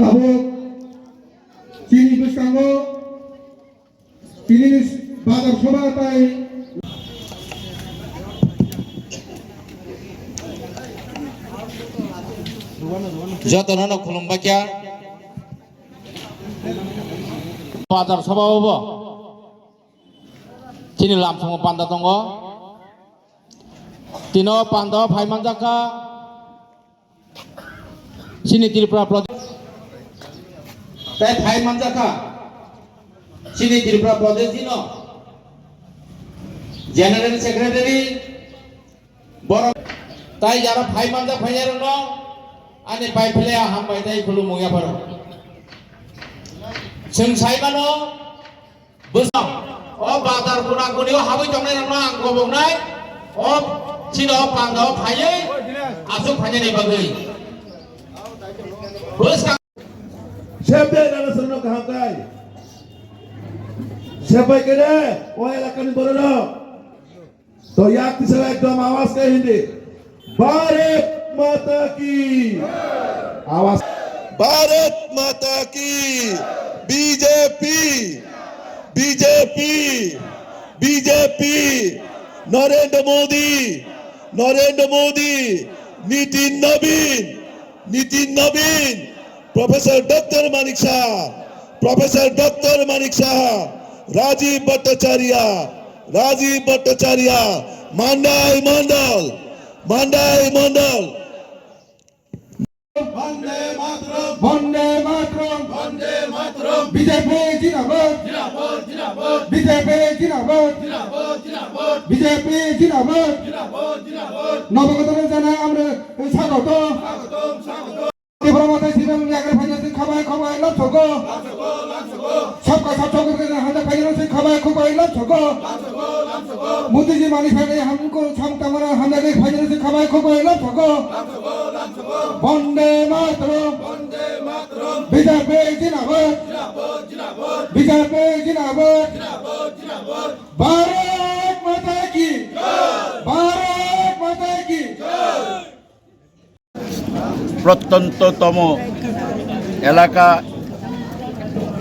স্থাপক চিনি কৃষ্ণাঙ্গ তিনি বাজার সভা তাই যতন খুলুমবাকিয়া বাজার সভা হব তিনি লামসং পান্ডা দङ তিনো পান্ডা ফাইমাनजाखा sini Tripura Pradesh tai ফাইমাनजाखा sini Tripura Pradesh dino general secretary বড় তাই যারা ফাইমাनजा ফাইনারন ani pai phele hambai dai khulumuya baro जों साइबानो बोसाव ओ बाजार गुना गुनियाव हाबै दंनाय नङा आं गबंनाय ओ सिनो पांगाव फायै आसु फायनायनि बागै बोसा शेपे दाना सरनो कहताय शेपे केरे ओ एलाकानि बरनो तो याक तिसला एकदम आवाज काय हिंदी भारत माता की आवाज भारत माता की BJP BJP BJP Narendra Modi Nitin Naveen professor doctor Manik Shah Rajiv Bhattacharya मांडाई मंडल वंदे मातरम बीजेपी जिंदाबाद बीजेपी जिंदाबाद नवगतन जाना আমরা স্বাগত ত্রিপুরা সিএম জায়গায় ফাইনান্স খাবাই লছগো सबका सब के हम फाइनेंस खबाय लछगो मोदी जी मानी फाइने हमको क्षमता मना हम फाइनेंस खबाय लछगो वंदे मातरम बीजेपी जिंदाबाद भारत माता की প্রত্যন্ততম এলাকা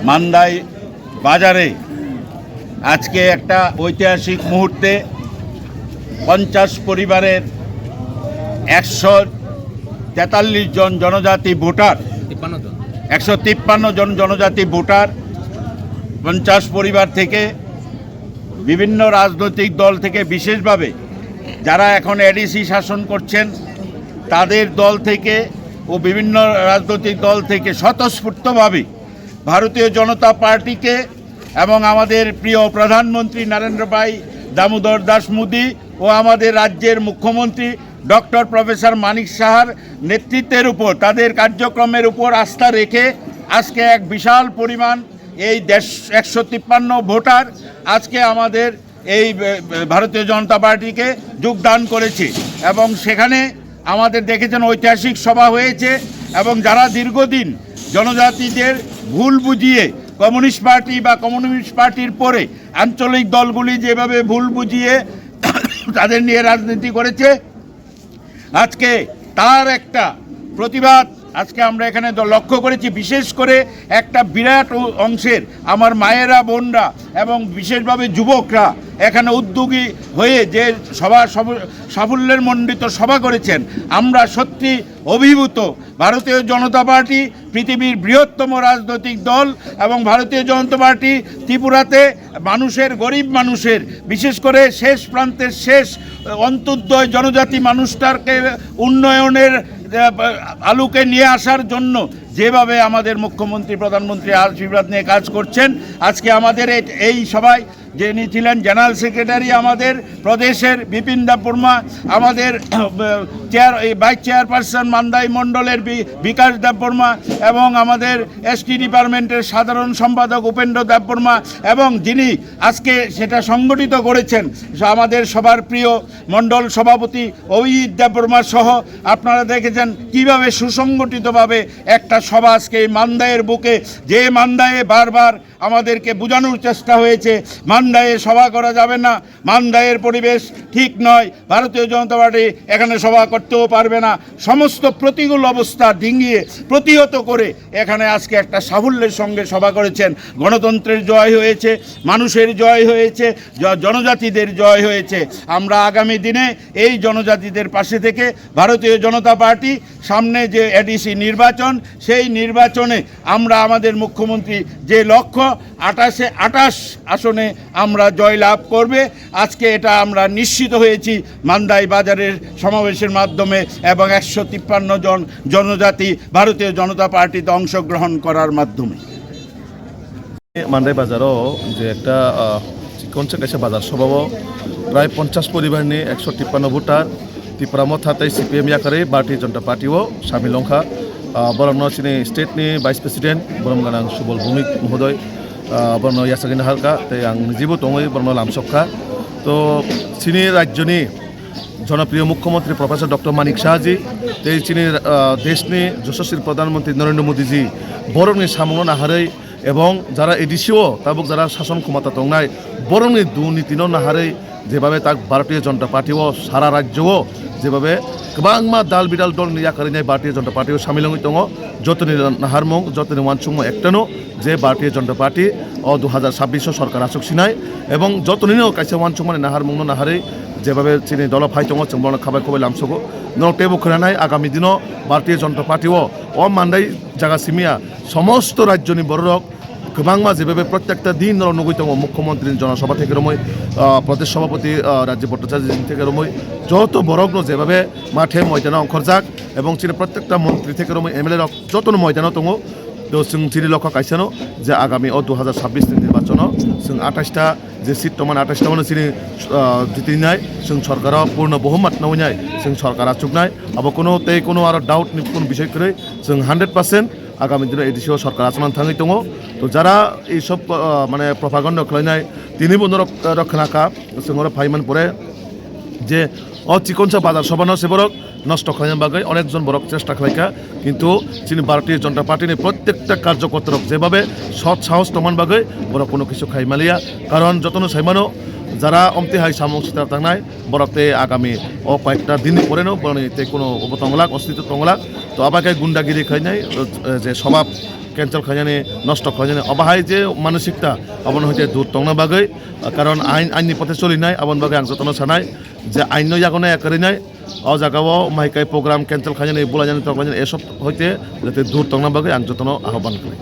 মান্দাই বাজারে আজকে একটা ঐতিহাসিক মুহূর্তে 50 পরিবারের 143 জন জনজাতি ভোটার 153 জন জনজাতি ভোটার 50 পরিবার থেকে বিভিন্ন রাজনৈতিক দল থেকে বিশেষভাবে যারা এখন এডিসি শাসন করছেন তাদের দল থেকে ও বিভিন্ন রাজনৈতিক দল থেকে স্বতঃস্ফূর্তভাবে ভারতীয় জনতা পার্টিকে এবং আমাদের প্রিয় প্রধানমন্ত্রী নরেন্দ্র ভাই দামোদর দাস মোদি ও আমাদের রাজ্যের মুখ্যমন্ত্রী ডক্টর প্রফেসর মানিক শাহর নেতৃত্বের উপর তাদের কার্যক্রমের উপর আস্থা রেখে আজকে এক বিশাল পরিমাণ এই 153 ভোটার আজকে আমাদের এই ভারতীয় জনতা পার্টিকে যোগদান করেছে এবং সেখানে আমাদের দেখেছেন ঐতিহাসিক সভা হয়েছে এবং যারা দীর্ঘদিন জনজাতিদের ভুল বুঝিয়ে কমিউনিস্ট পার্টির পরে আঞ্চলিক দলগুলি যেভাবে ভুল বুঝিয়ে তাদের নিয়ে রাজনীতি করেছে আজকে তার একটা প্রতিবাদ আজকে আমরা এখানে লক্ষ্য করেছি বিশেষ করে একটা বিরাট অংশের আমার মায়েরা বোনরা এবং বিশেষভাবে যুবকরা এখানে উদ্যোগী হয়ে যে সাফল্যের মণ্ডিত সভা করেছেন আমরা সত্যি অভিভূত ভারতীয় জনতা পার্টি পৃথিবীর বৃহত্তম রাজনৈতিক দল এবং ভারতীয় জনতা পার্টি ত্রিপুরাতে মানুষের গরিব মানুষের বিশেষ করে শেষ প্রান্তের শেষ অন্তর্দয় জনজাতি মানুষটাকে উন্নয়নের আলোকে নিয়ে আসার জন্য যেভাবে আমাদের মুখ্যমন্ত্রী প্রধানমন্ত্রী আশীর্বাদ নিয়ে কাজ করছেন আজকে আমাদের এই সভায় যিনি ছিলেন জেনারেল সেক্রেটারি আমাদের প্রদেশের বিপিন দেববর্মা আমাদের ভাইস চেয়ারপারসন মান্দাই মণ্ডলের বিকাশ দেববর্মা এবং আমাদের এসটি ডিপার্টমেন্টের সাধারণ সম্পাদক উপেন্দ্র দেববর্মা এবং যিনি আজকে সেটা সংগঠিত করেছেন আমাদের সবার প্রিয় মণ্ডল সভাপতি অভিজিৎ দেববর্মা সহ আপনারা দেখেছেন কিভাবে সুসংগঠিতভাবে একটা সভা আজকে এই মান্দাইয়ের বুকে যে মান্দাইয়ে বারবার আমাদেরকে বোঝানোর চেষ্টা হয়েছে মান্দায়ে সভা করা যাবে না, মান্দায়ের পরিবেশ ঠিক নয়, ভারতীয় জনতা পার্টি এখানে সভা করতেও পারবে না। সমস্ত প্রতিকূল অবস্থা ডিঙিয়ে প্রতিহত করে এখানে আজকে একটা সাফল্যের সঙ্গে সভা করেছেন। গণতন্ত্রের জয় হয়েছে, মানুষের জয় হয়েছে, জনজাতিদের জয় হয়েছে। আমরা আগামী দিনে এই জনজাতিদের পাশে থেকে ভারতীয় জনতা পার্টি সামনে যে এডিসি নির্বাচন, সেই নির্বাচনে আমরা আমাদের মুখ্যমন্ত্রী যে লক্ষ্য 28 আসনে আমরা জয়লাভ করবে, আজকে এটা আমরা নিশ্চিত হয়েছি মান্দাই বাজারের সমাবেশের মাধ্যমে এবং 153 জন জনজাতি ভারতীয় জনতা পার্টিতে অংশগ্রহণ করার মাধ্যমে। মান্দাই বাজারও যে একটা চিকনচে কাছে বাজার সভাও প্রায় 50 পরিবারनि 153 ভোটার ত্রিপুরা थातै CPM याकारै भारतीय जनता पार्टीও सामिल लंखा बरमनो चिनि स्टेटनि भाइस प्रेसिडेंट बरमगानां सुबल भूमिक महोदय बरमनो यासागिन हालका तै आं निजेबो दङै बरमनो लामसखा तो चिनि राज्यनि जनप्रिय मुख्यमंत्री प्रोफेसर डॉक्टर मानिक शाहजी तै चिनि देशनि यशस्वी प्रधानमंत्री नरेंद्र मोदीजी बरमनि सामनो नाहारै এবং যারা এডিসিও তাবুক যারা শাসন ক্ষমতা দংনাই বরংনি দুর্নীতিনো নাহাरै যেভাবে তাক ভারতীয় জনতা পার্টিও সারা রাজ্যও যেভাবে गोबां दाल बिदाल दल याकारिनाय भारतीय जनता पार्टी सामिलङै दङ जतनि नाहारमुं जतनि वानसुंमु एकटानो जे भारतीय जनता पार्टी 2026 सरकार आसुक सिनाय এবং যতনিनो कायसे वानसुंमानि नाहारमुंनो नाहारै যেভাবে চিনি দল ফাই दङ जों बरनो खाबाय खबाय लामसगो नटेबो खोनानाय आगामी दिनाव भारतीय जनता पार्टीও ও मान्दाই জায়গা সিমিয়া সমস্ত রাজ্যनि বড়রক गोबां जेভাবে प्रत्येकटा दिन नुगै दङ मुख्यमंत्री जनसभा থেকে রমই প্রদেশ সভাপতি রাজ্য ভট্টাচার্য থেকে রমই যত বড়গ্ন যেভাবে মাঠে ময়দানে অংশরজাক এবং চিনি প্রত্যেকটা মন্ত্রী থেকে রমই এমএলএ যত ময়দানে দङ তো जों চিনি লক্ষ্য কাইসানো যে আগামী 2026 নির্বাচন जों 28টা যে সিট তমান 28টা মানে চিনি জিতিনাय जों সরকারও পূর্ণ বহুমত নওনাय जों সরকার আচুকনাय আবো কোনো আর ডাউট নি কোন বিষয় করে जों 100% आगामी दिन एडिसिओ सरकार आसमान थाङै दङ तो যারা এই সব মানে প্রপাগান্ডা খালাইনাय তিনি বন্ধ রক্ষণাকা जों फाइमान परे যে চিকনসা বাজার সভানো সেবরক নষ্ট খালাইনার বাগে অনেকজন বড় চেষ্টা খালাইকা কিন্তু চিনি ভারতীয় জনতা পার্টির প্রত্যেকটা কার্যকর্তা যেভাবে সৎ সাহস তমান বাগে বড় কোনো কিছু খাইমালিয়া কারণ যতন সাইমানো যারা অমতিহাই সামংসিতা থাকনায় বরফতে আগামী কয়েকটা দিন পরে নো বরতে কোনো অবতংলাক অস্তিত্ব তংলাক তো আবাকে গুন্ডাগিরি খাইনাই যে স্বভাব ক্যান্সেল খাইনানি নষ্ট খাইনানি অবাহাই যে মানসিকতা আবন হইতে দূর তংনা বাগৈ কারণ আইননি পথে চলি নাই আবন বাগে আং যতন সানাই যে আইন জাগনে একারি নাই অ জাগাও মাইকাই প্রোগ্রাম ক্যান্সেল খাইনানি বলা জানি তখন এসব হইতে যাতে দূর তংনা বাগৈ আং যতন আহ্বান করি।